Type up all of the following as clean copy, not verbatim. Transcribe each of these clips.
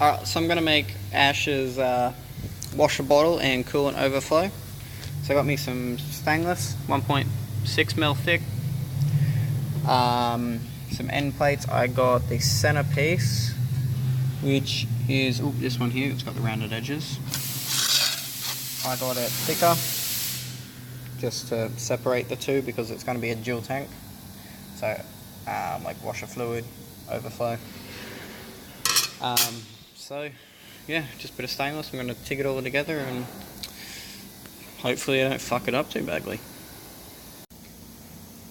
Alright, so I'm going to make Ash's washer bottle and coolant overflow. So I got me some stainless, 1.6mm thick. Some end plates. I got the centerpiece, which is this one here. It's got the rounded edges. I got it thicker, just to separate the two because it's going to be a dual tank. So, like washer fluid overflow. So, yeah, just a bit of stainless. I'm going to TIG it all together and hopefully I don't fuck it up too badly.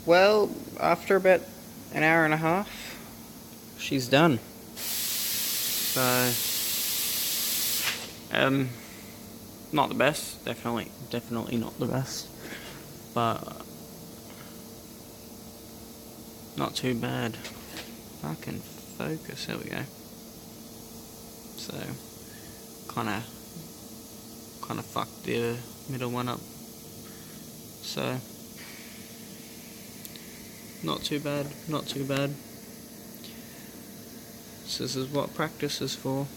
Well, after about an hour and a half, she's done. So, not the best, definitely not the best, but not too bad. Fucking focus, there we go. So, kind of fucked the middle one up. So, not too bad, not too bad. So this is what practice is for.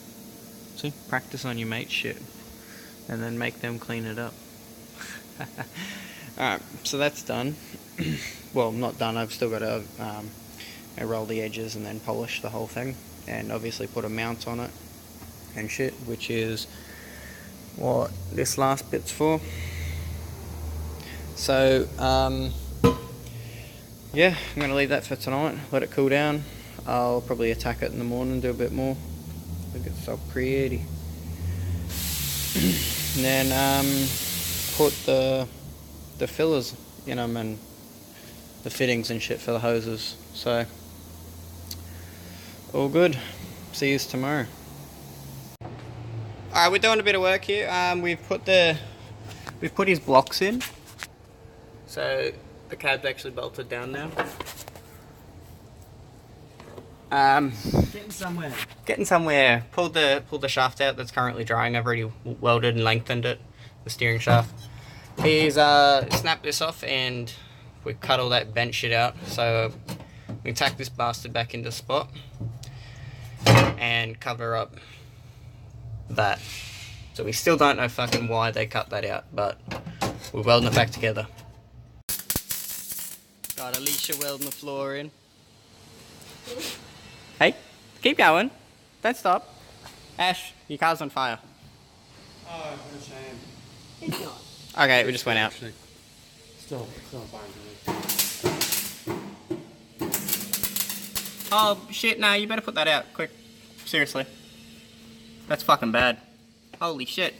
See, practice on your mate's shit, and then make them clean it up. Alright, so that's done. Well, not done, I've still got to roll the edges and then polish the whole thing, and obviously put a mount on it and shit, which is what this last bit's for. So, yeah, I'm going to leave that for tonight, let it cool down. I'll probably attack it in the morning, do a bit more. Look, it's so pretty. And then put the fillers in them and the fittings and shit for the hoses. So, all good. See you tomorrow. Alright, we're doing a bit of work here. We've put his blocks in. So the cab's actually bolted down now. Getting somewhere. Pulled the shaft out that's currently drying. I've already welded and lengthened it, the steering shaft. He's snapped this off and we cut all that bent shit out. So we tack this bastard back into spot and cover up that. So we still don't know fucking why they cut that out, but we're welding it back together. Got Alicia welding the floor in. Hey, keep going. Don't stop. Ash, your car's on fire. Oh, what a shame. It's not. Okay, we just went out. Still fine to me. Oh shit, nah, you better put that out, quick. Seriously. That's fucking bad. Holy shit.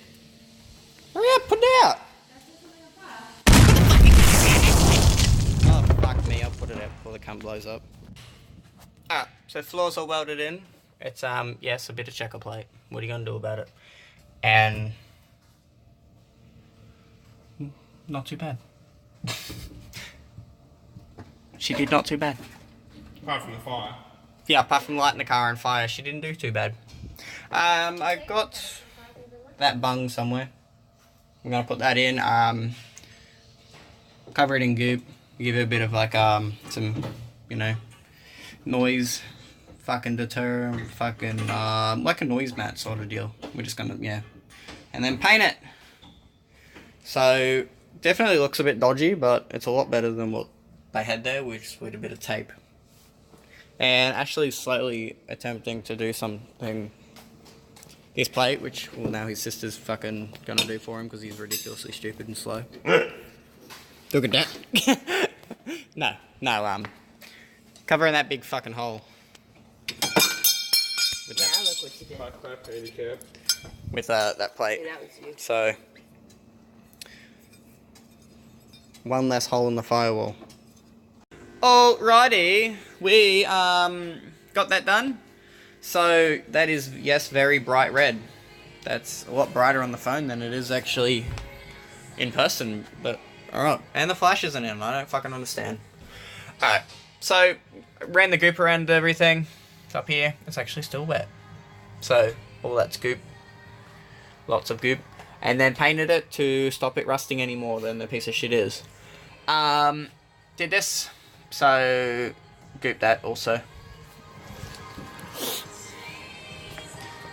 Hurry up, put it out! Oh, fuck me, I'll put it out before the cunt blows up. Alright, so floor's all welded in. It's, yes, a bit of checker plate. What are you gonna do about it? And... not too bad. She did not too bad. Apart from the fire. Yeah, apart from lighting the car on fire, she didn't do too bad. I got that bung somewhere. I'm gonna put that in, cover it in goop, give it a bit of like, some, you know, noise, fucking deter, fucking, like a noise mat sort of deal. We're just gonna, yeah. And then paint it. So, definitely looks a bit dodgy, but it's a lot better than what they had there, which with a bit of tape. And actually slightly attempting to do something, his plate, which, well, now his sister's fucking gonna do for him because he's ridiculously stupid and slow. Look at that. No, covering that big fucking hole. With Yeah, that, look what you did. with that plate. Yeah, that was you. So, one less hole in the firewall. Alrighty, we got that done. So that is, yes, very bright red. That's a lot brighter on the phone than it is actually in person, but alright. And the flash isn't in, I don't fucking understand. Alright, so ran the goop around everything. It's up here, it's actually still wet. So all that's goop, lots of goop. And then painted it to stop it rusting any more than the piece of shit is. Did this, so goop that also.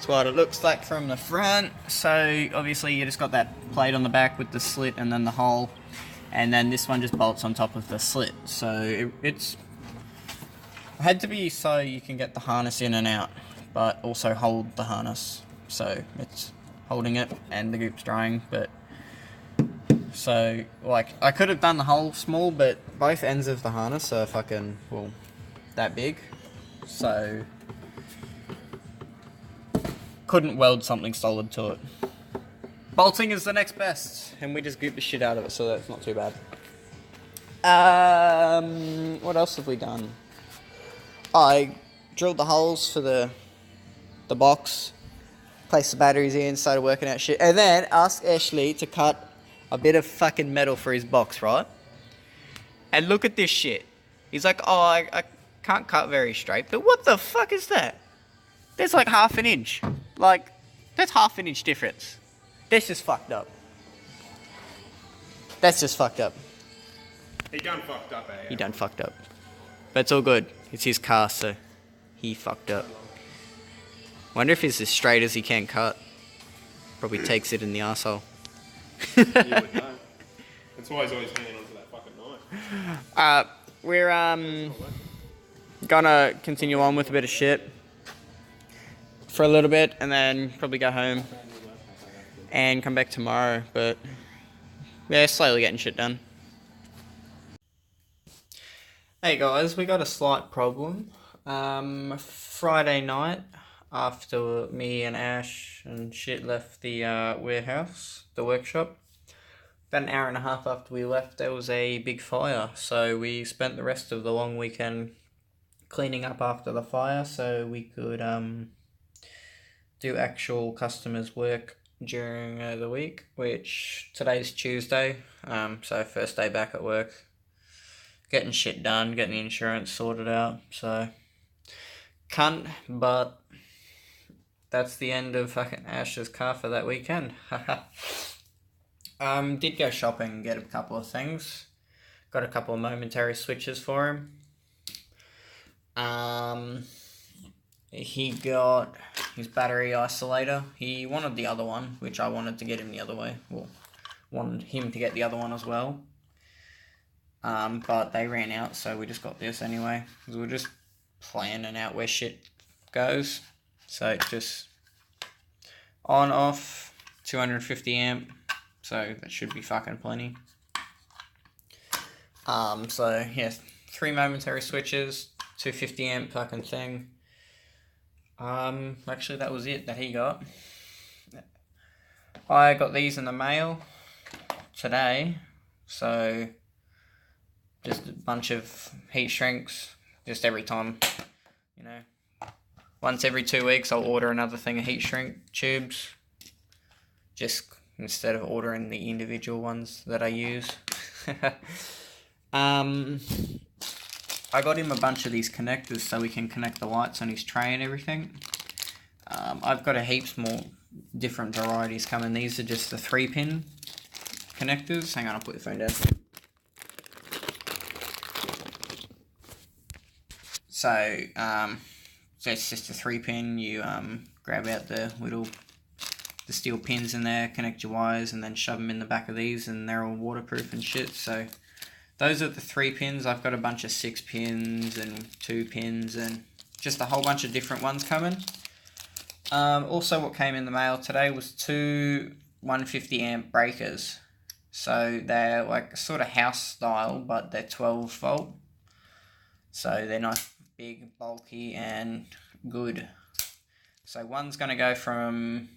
That's what it looks like from the front. So obviously you just got that plate on the back with the slit and then the hole, and then this one just bolts on top of the slit. So it's had to be so you can get the harness in and out, but also hold the harness. So it's holding it and the goop's drying, but so like I could have done the hole small, but both ends of the harness are fucking, well, that big. So couldn't weld something solid to it. Bolting is the next best, and we just gooped the shit out of it, so that's not too bad. What else have we done? I drilled the holes for the box, placed the batteries in, started working out shit, and then asked Ashley to cut a bit of fucking metal for his box, right? And look at this shit. He's like, oh, I can't cut very straight, but what the fuck is that? There's like half an inch. Like, that's half an inch difference. That's just fucked up. That's just fucked up. He done fucked up, eh? He done fucked up. But it's all good. It's his car, so he fucked up. Wonder if he's as straight as he can cut. Probably takes it in the arsehole. You would know. That's why he's always hanging onto that fucking knife. We're gonna continue on with a bit of shit for a little bit, and then probably go home and come back tomorrow. But yeah, slowly getting shit done. Hey guys, we got a slight problem. Friday night, after me and Ash and shit left the warehouse, the workshop, about an hour and a half after we left, there was a big fire. So we spent the rest of the long weekend cleaning up after the fire, so we could do actual customers' work during the week, which today's Tuesday, so first day back at work. Getting shit done, getting the insurance sorted out, so cunt, but that's the end of fucking Ash's car for that weekend. Did go shopping and get a couple of things. Got a couple of momentary switches for him. He got his battery isolator. He wanted the other one, which I wanted to get him the other way. Well, wanted him to get the other one as well. But they ran out, so we just got this anyway. We were just planning out where shit goes. So it's just on, off, 250 amp. So that should be fucking plenty. So yeah, 3 momentary switches, 250 amp fucking thing. Actually that was it that he got. I got these in the mail today, so just a bunch of heat shrinks, just every time, you know, once every 2 weeks I'll order another thing of heat shrink tubes, just instead of ordering the individual ones that I use. I got him a bunch of these connectors so we can connect the lights on his tray and everything. I've got a heaps more different varieties coming. These are just the 3-pin connectors. Hang on, I'll put the phone down. So it's just a 3-pin. You grab out the steel pins in there, connect your wires, and then shove them in the back of these, and they're all waterproof and shit. So those are the 3 pins. I've got a bunch of 6 pins and 2 pins and just a whole bunch of different ones coming. Also what came in the mail today was 2 150 amp breakers. So they're like sort of house style, but they're 12 volt. So they're nice, big, bulky, and good. So one's going to go from,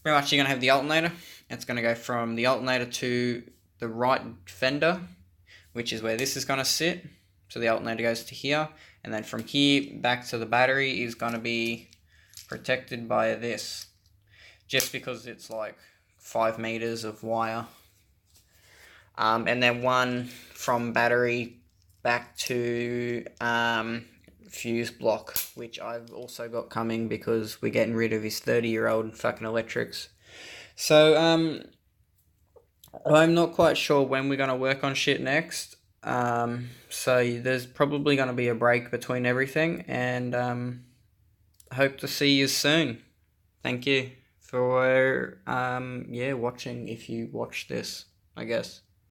pretty much you're going to have the alternator. It's going to go from the alternator to the right fender, which is where this is going to sit. So the alternator goes to here, and then from here back to the battery is going to be protected by this, just because it's like 5 meters of wire. And then one from battery back to fuse block, which I've also got coming because we're getting rid of his 30-year-old fucking electrics. So I'm not quite sure when we're going to work on shit next. So there's probably going to be a break between everything, and hope to see you soon. thank you for watching if you watch this, I guess.